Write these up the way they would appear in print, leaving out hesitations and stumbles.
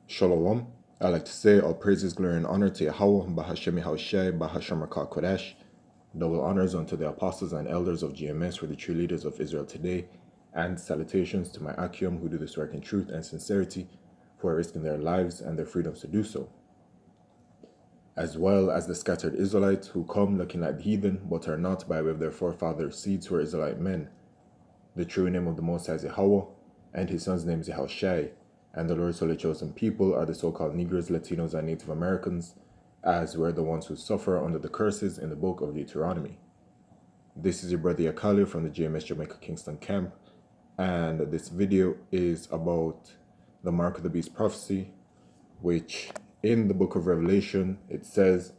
Shalom. I like to say all praises, glory, and honor to Yahweh, Bahashem Yahushai, Bahashem Rakah Kodesh. Double honors unto the apostles and elders of GMS for the true leaders of Israel today, and salutations to my Akim who do this work in truth and sincerity, who are risking their lives and their freedoms to do so, as well as the scattered Israelites who come looking like the heathen, but are not by way of their forefathers' seeds who are Israelite men. The true name of the Most High is Yahweh, and his son's name is Yahushai, and the Lord's holy chosen people are the so-called Negroes, Latinos, and Native Americans, as we're the ones who suffer under the curses in the book of Deuteronomy. This is your brother Yakali from the GMS Jamaica Kingston camp, and this video is about the Mark of the Beast prophecy, which in the book of Revelation, it says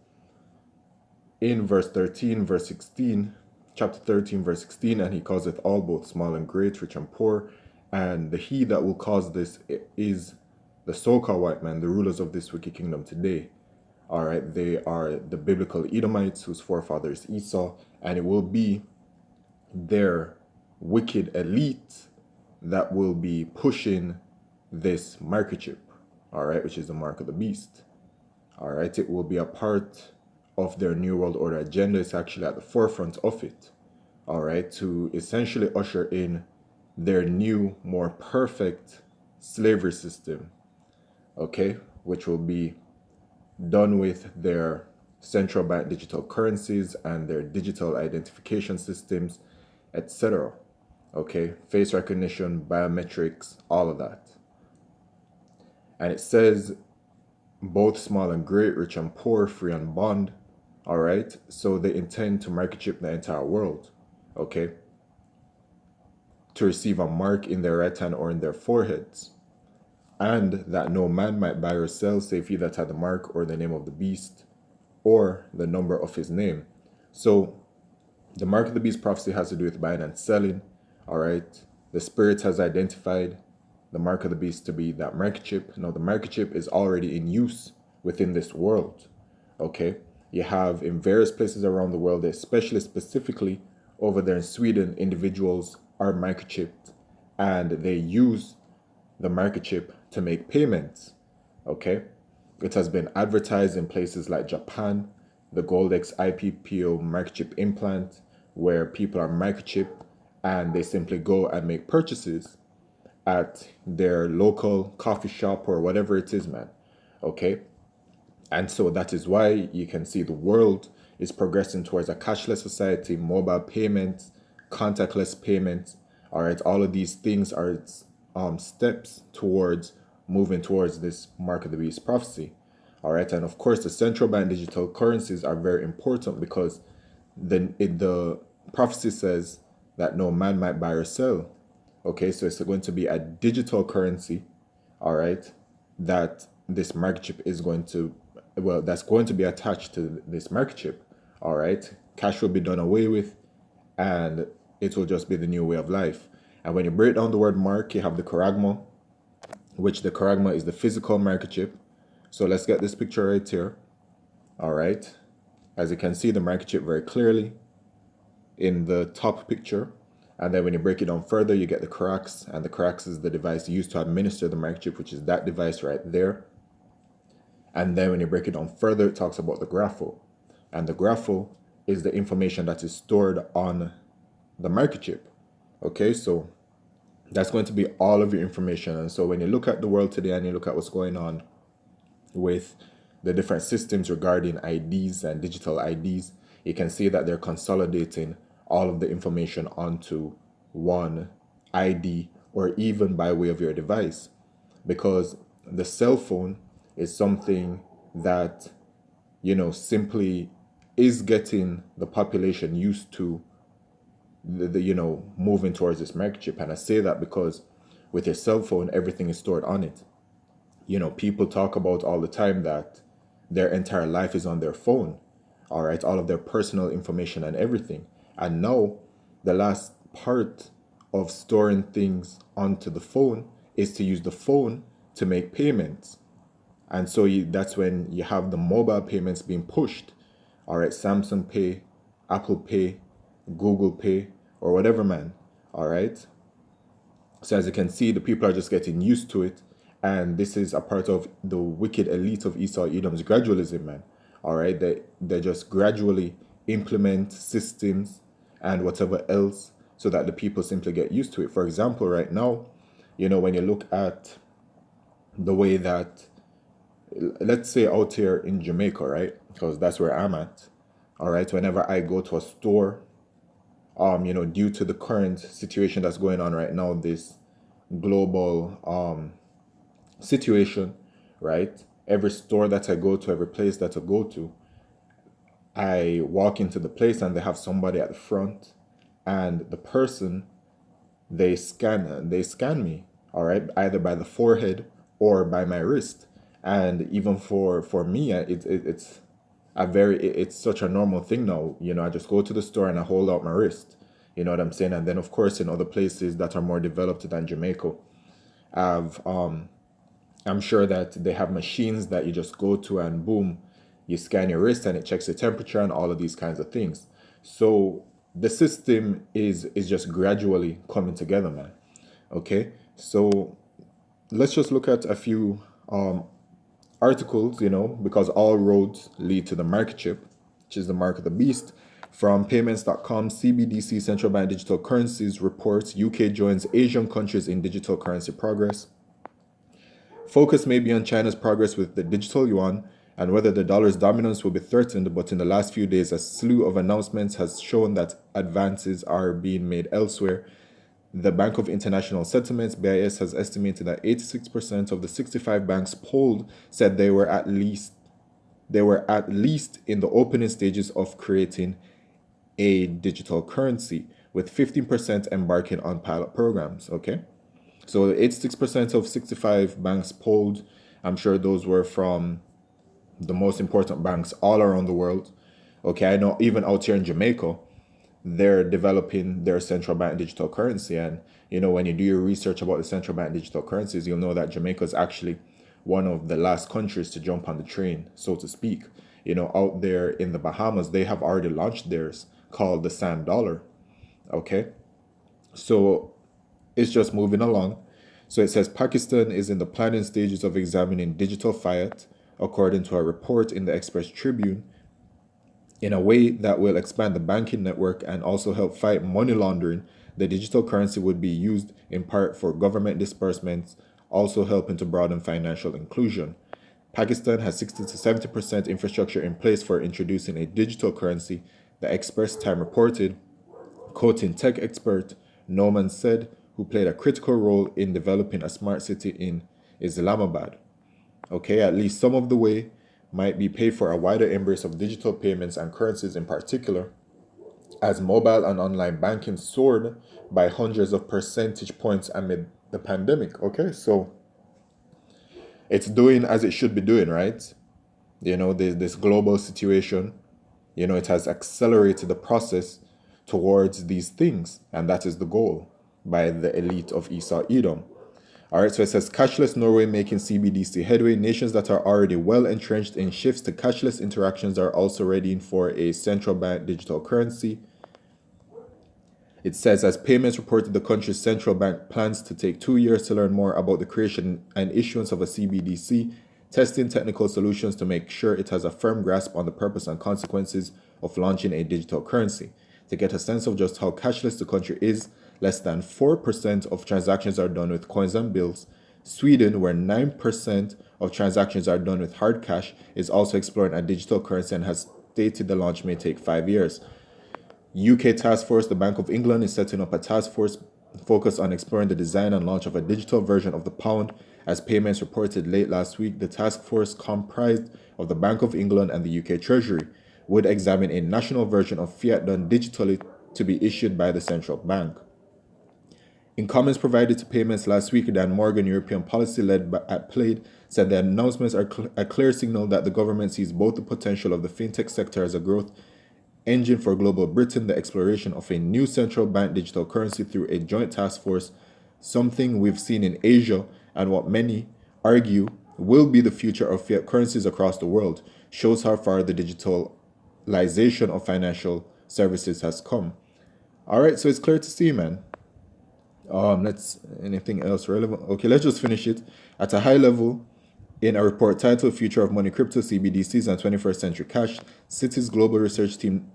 in verse 13, verse 16, chapter 13, verse 16, and he causeth all, both small and great, rich and poor, and the he that will cause this is the so-called white man, the rulers of this wicked kingdom today. All right, they are the biblical Edomites whose forefathers Esau, and it will be their wicked elite that will be pushing this microchip, all right, which is the mark of the beast. All right, it will be a part of their New World Order agenda. It's actually at the forefront of it, all right, to essentially usher in their new, more perfect slavery system, okay, which will be done with their central bank digital currencies and their digital identification systems, etc. Okay, face recognition, biometrics, all of that. And it says both small and great, rich and poor, free and bond. All right, so they intend to microchip the entire world, okay, to receive a mark in their right hand or in their foreheads, and that no man might buy or sell save he that had the mark or the name of the beast or the number of his name. So the mark of the beast prophecy has to do with buying and selling. All right, the spirit has identified the mark of the beast to be that microchip. Now the microchip is already in use within this world, okay. You have in various places around the world, especially specifically over there in Sweden, individuals are microchipped and they use the microchip to make payments, okay. It has been advertised in places like Japan, the Goldex IPPO microchip implant, where people are microchipped and they simply go and make purchases at their local coffee shop or whatever it is, man, okay. And so that is why you can see the world is progressing towards a cashless society, mobile payments, contactless payments. All right, all of these things are steps towards moving towards this mark of the beast prophecy. All right, and of course the central bank digital currencies are very important because the prophecy says that no man might buy or sell. Okay, so it's going to be a digital currency, all right, that this microchip is going to, well, that's going to be attached to this microchip, all right. Cash will be done away with, and it will just be the new way of life. And when you break down the word mark, you have the charagma, which the charagma is the physical microchip. So let's get this picture right here, all right. As you can see the microchip very clearly in the top picture. And then when you break it down further, you get the cracks, and the cracks is the device used to administer the microchip, which is that device right there. And then when you break it down further, it talks about the graphel. And the graphel is the information that is stored on the microchip. Okay, so that's going to be all of your information. And so when you look at the world today and you look at what's going on with the different systems regarding IDs and digital IDs, you can see that they're consolidating all of the information onto one ID, or even by way of your device, because the cell phone is something that, you know, simply is getting the population used to the you know, moving towards this microchip. And I say that because with your cell phone, everything is stored on it. You know, people talk about all the time that their entire life is on their phone, all right, all of their personal information and everything. And now the last part of storing things onto the phone is to use the phone to make payments. And so that's when you have the mobile payments being pushed, all right, Samsung Pay, Apple Pay, Google Pay, or whatever, man, all right. So as you can see, the people are just getting used to it, And this is a part of the wicked elite of Esau Edom's gradualism, man. All right, they just gradually implement systems and whatever else so that the people simply get used to it. For example, right now, when you look at the way that, let's say out here in Jamaica, right? Because that's where I'm at. All right, whenever I go to a store, due to the current situation that's going on right now, this global situation, right? Every store that I go to, every place that I go to, I walk into the place and they have somebody at the front, and the person, they scan me, all right, either by the forehead or by my wrist. And even for me, it's it's such a normal thing now. I just go to the store and I hold out my wrist. You know what I'm saying? And then of course in other places that are more developed than Jamaica, have I'm sure that they have machines that you just go to and boom, you scan your wrist and it checks the temperature and all of these kinds of things. So the system is just gradually coming together, man. Okay, so let's just look at a few articles, because all roads lead to the microchip, which is the mark of the beast. From payments.com, CBDC central bank digital currencies reports UK joins Asian countries in digital currency progress. Focus may be on China's progress with the digital yuan and whether the dollar's dominance will be threatened, but in the last few days, a slew of announcements has shown that advances are being made elsewhere. The Bank of International Settlements, BIS, has estimated that 86% of the 65 banks polled said they were at least in the opening stages of creating a digital currency, with 15% embarking on pilot programs. Okay, so 86% of 65 banks polled, I'm sure those were from the most important banks all around the world. Okay, I know even out here in Jamaica, they're developing their central bank digital currency. And when you do your research about the central bank digital currencies, you'll know that Jamaica is actually one of the last countries to jump on the train, so to speak. Out there in the Bahamas, they have already launched theirs, called the Sand Dollar. Okay, so it's just moving along. So it says Pakistan is in the planning stages of examining digital fiat, according to a report in the Express Tribune, in a way that will expand the banking network and also help fight money laundering. The digital currency would be used in part for government disbursements, also helping to broaden financial inclusion. Pakistan has 60 to 70% infrastructure in place for introducing a digital currency, the Express Time reported, quoting tech expert Noman Said, who played a critical role in developing a smart city in Islamabad. Okay, at least some of the way might be paid for a wider embrace of digital payments and currencies in particular, as mobile and online banking soared by hundreds of percentage points amid the pandemic. Okay, so it's doing as it should be doing, right? This global situation, it has accelerated the process towards these things, and that is the goal by the elite of Esau Edom. All right, so it says cashless Norway making CBDC headway. Nations that are already well entrenched in shifts to cashless interactions are also readying for a central bank digital currency. It says, as payments reported, the country's central bank plans to take 2 years to learn more about the creation and issuance of a CBDC, testing technical solutions to make sure it has a firm grasp on the purpose and consequences of launching a digital currency. To get a sense of just how cashless the country is, less than 4% of transactions are done with coins and bills. Sweden, where 9% of transactions are done with hard cash, is also exploring a digital currency and has stated the launch may take 5 years. UK task force, the Bank of England, is setting up a task force focused on exploring the design and launch of a digital version of the pound. As payments reported late last week, the task force, comprised of the Bank of England and the UK Treasury, would examine a national version of fiat done digitally to be issued by the central bank. In comments provided to payments last week, Dan Morgan, European policy led at Plaid, said the announcements are a clear signal that the government sees both the potential of the fintech sector as a growth engine for global Britain, the exploration of a new central bank digital currency through a joint task force, something we've seen in Asia and what many argue will be the future of fiat currencies across the world, shows how far the digitalization of financial services has come. All right, so it's clear to see, man. Let's anything else relevant? Okay, let's just finish it. At a high level, in a report titled Future of Money Crypto CBDCs and 21st Century Cash, Citi's global research team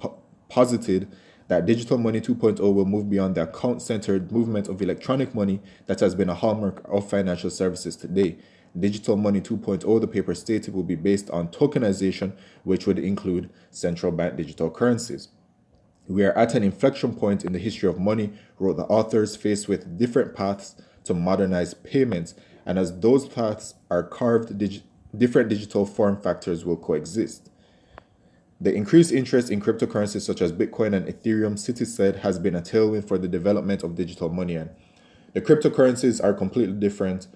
posited that digital money 2.0 will move beyond the account-centered movement of electronic money that has been a hallmark of financial services today. Digital money 2.0, the paper stated, will be based on tokenization, which would include central bank digital currencies. We are at an inflection point in the history of money, wrote the authors, faced with different paths to modernize payments, and as those paths are carved, different digital form factors will coexist. The increased interest in cryptocurrencies such as Bitcoin and Ethereum, Citi said, has been a tailwind for the development of digital money. And the cryptocurrencies are completely different,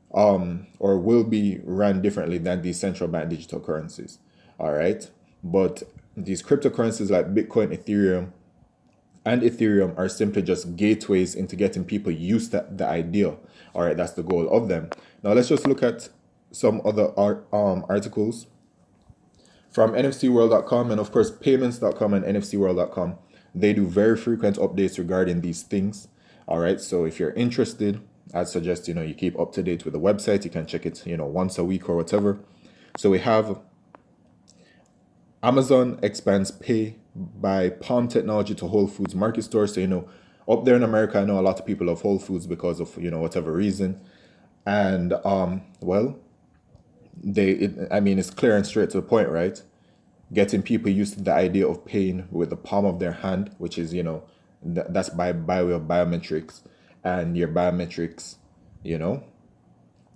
or will be run differently than these central bank digital currencies. All right. But these cryptocurrencies like Bitcoin, Ethereum are simply just gateways into getting people used to the idea. All right, that's the goal of them. Now let's just look at some other articles from nfcworld.com, and of course payments.com and nfcworld.com. They do very frequent updates regarding these things. All right, so if you're interested, I'd suggest you keep up to date with the website. You can check it once a week or whatever. So we have Amazon expands Pay by Palm technology to Whole Foods market stores. So, up there in America, I know a lot of people love Whole Foods because of, whatever reason. And, well, it's clear and straight to the point, right? Getting people used to the idea of paying with the palm of their hand, which is, that's by way of biometrics. And your biometrics,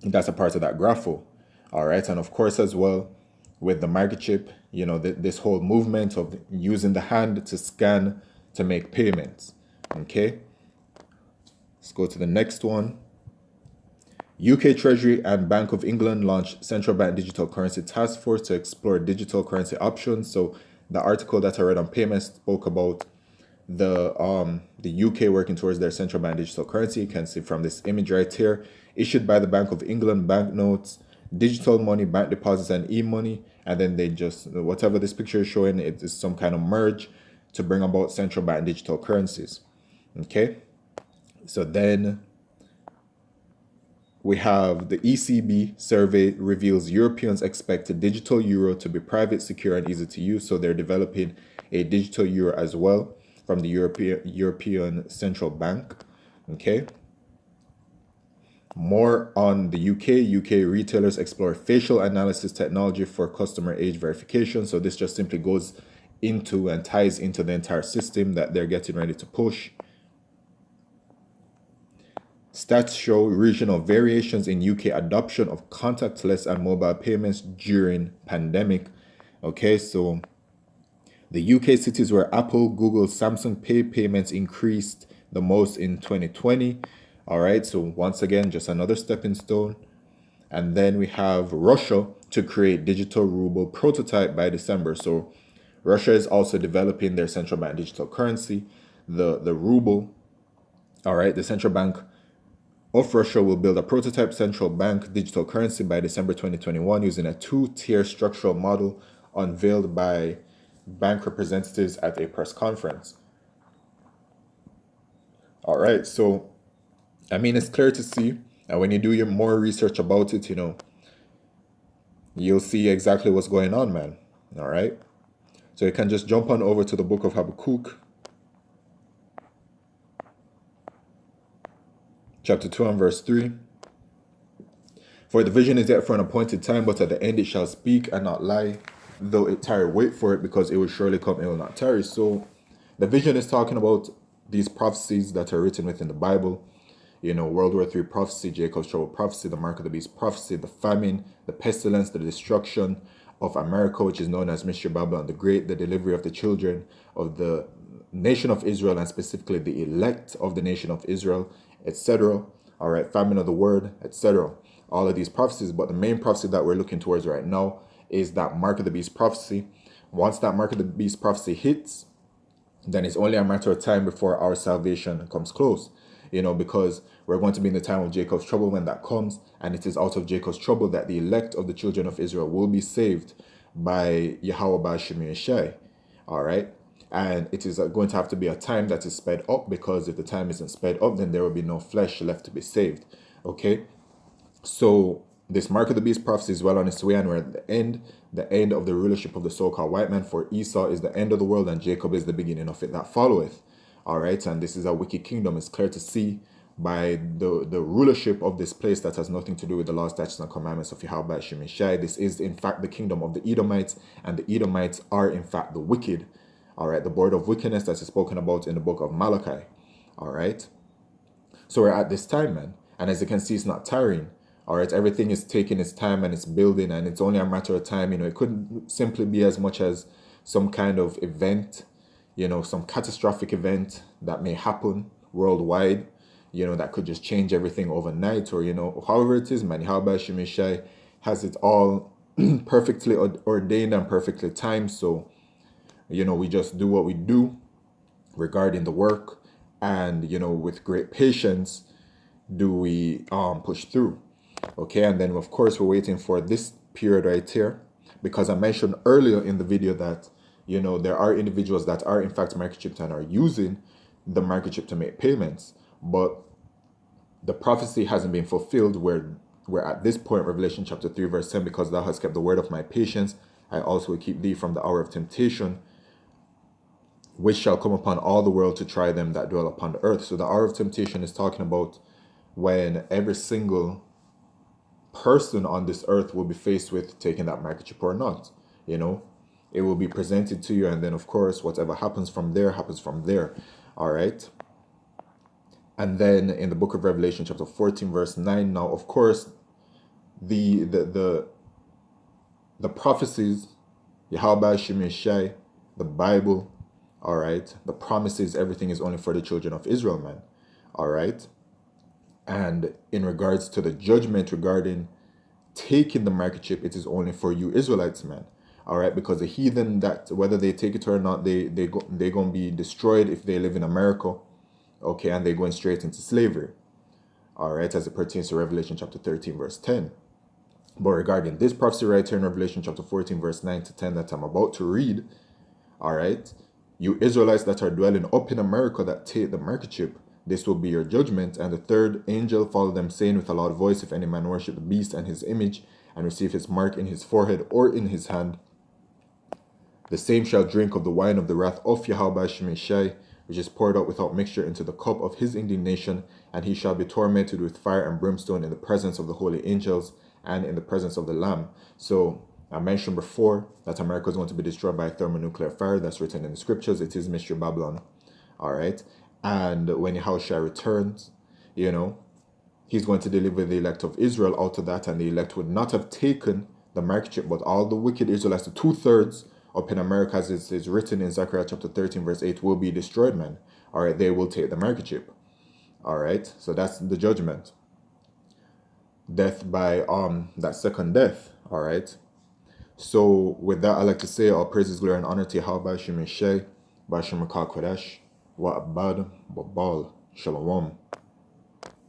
that's a part of that grapho. All right. And of course, as well, with the microchip, this whole movement of using the hand to scan to make payments. Okay. Let's go to the next one. UK Treasury and Bank of England launched Central Bank Digital Currency Task Force to explore digital currency options. So the article that I read on payments spoke about the UK working towards their central bank digital currency. You can see from this image right here, issued by the Bank of England, banknotes, digital money, bank deposits, and e-money. And then they just, whatever this picture is showing, it is some kind of merge to bring about central bank digital currencies. Okay. So then we have the ECB survey reveals Europeans expect a digital euro to be private, secure, and easy to use. So they're developing a digital euro as well from the European Central Bank. Okay. More on the UK. UK retailers explore facial analysis technology for customer age verification. So this just simply goes into and ties into the entire system that they're getting ready to push. Stats show regional variations in UK adoption of contactless and mobile payments during pandemic. Okay, so the UK cities where Apple, Google, Samsung Pay payments increased the most in 2020. All right, so once again, just another stepping stone. And then we have Russia to create digital ruble prototype by December. So Russia is also developing their central bank digital currency, the ruble. All right, the central bank of Russia will build a prototype central bank digital currency by December 2021 using a two-tier structural model unveiled by bank representatives at a press conference. All right, so it's clear to see, and when you do your more research about it, you'll see exactly what's going on, man. All right, so you can just jump on over to the book of Habakkuk, chapter 2 and verse 3. For the vision is yet for an appointed time, but at the end it shall speak and not lie. Though it tarry, wait for it, because it will surely come, it will not tarry. So the vision is talking about these prophecies that are written within the Bible. World War III prophecy, Jacob's trouble prophecy, the mark of the beast prophecy, the famine, the pestilence, the destruction of America, which is known as Mystery Babylon the Great, the delivery of the children of the nation of Israel, and specifically the elect of the nation of Israel, etc. All right, famine of the word, etc. All of these prophecies, but the main prophecy that we're looking towards right now is that mark of the beast prophecy. Once that mark of the beast prophecy hits, then it's only a matter of time before our salvation comes close. Because we're going to be in the time of Jacob's trouble when that comes, and it is out of Jacob's trouble that the elect of the children of Israel will be saved by Yahweh Ba'Shem Yeshai. All right. And it is going to have to be a time that is sped up, because if the time isn't sped up, then there will be no flesh left to be saved. Okay, so this mark of the beast prophecy is well on its way, and we're at the end of the rulership of the so-called white man. For Esau is the end of the world, and Jacob is the beginning of it that followeth. All right, and this is a wicked kingdom. It's clear to see by the rulership of this place that has nothing to do with the law, statutes, and commandments of Yahweh Shemishai. This is in fact the kingdom of the Edomites, and the Edomites are in fact the wicked. All right, the board of wickedness that is spoken about in the book of Malachi. All right, so we're at this time, man, and as you can see, it's not tiring. All right, everything is taking its time and it's building, and it's only a matter of time. You know, it couldn't simply be as much as some kind of event, you know, some catastrophic event that may happen worldwide, you know, that could just change everything overnight, or, you know, however it is, man. Yahweh Shemishai has it all perfectly ordained and perfectly timed. So, you know, we just do what we do regarding the work, and, you know, with great patience do we push through. Okay, and then of course we're waiting for this period right here, because I mentioned earlier in the video that, you know, there are individuals that are in fact microchipped and are using the microchip to make payments, but the prophecy hasn't been fulfilled, where we're at this point, Revelation chapter 3 verse 10, because thou hast kept the word of my patience, I also will keep thee from the hour of temptation, which shall come upon all the world to try them that dwell upon the earth. So the hour of temptation is talking about when every single person on this earth will be faced with taking that microchip or not. You know, it will be presented to you, and then of course whatever happens from there happens from there. All right, and then in the book of Revelation chapter 14 verse 9, now of course the prophecies, Yahweh Shemishai, the Bible, all right, the promises, everything is only for the children of Israel, man. All right, and in regards to the judgment regarding taking the microchip, it is only for you Israelites, man. All right, because the heathen, that whether they take it or not, they're gonna be destroyed if they live in America. Okay, and they're going straight into slavery. All right, as it pertains to Revelation chapter 13 verse 10. But regarding this prophecy right here in Revelation chapter 14 verse 9 to 10 that I'm about to read, all right, you Israelites that are dwelling up in America that take the microchip, this will be your judgment. And the third angel followed them, saying with a loud voice, if any man worship the beast and his image, and receive his mark in his forehead or in his hand, the same shall drink of the wine of the wrath of Yahweh Shemishai, which is poured out without mixture into the cup of his indignation, and he shall be tormented with fire and brimstone in the presence of the holy angels and in the presence of the Lamb. So I mentioned before that America is going to be destroyed by thermonuclear fire. That's written in the scriptures. It is Mystery Babylon. All right, and when Yahushua returns, you know, he's going to deliver the elect of Israel out of that, and the elect would not have taken the microchip, but all the wicked Israelites, the 2/3 up in America, as it is written in Zechariah chapter 13 verse 8, will be destroyed, man. All right, they will take the microchip. All right, so that's the judgment. Death by that second death. All right, so with that, I like to say all praises, glory, and honor to Yahweh Shemishai, Bashim Kodesh, Wa Abad, Babal, Shalom.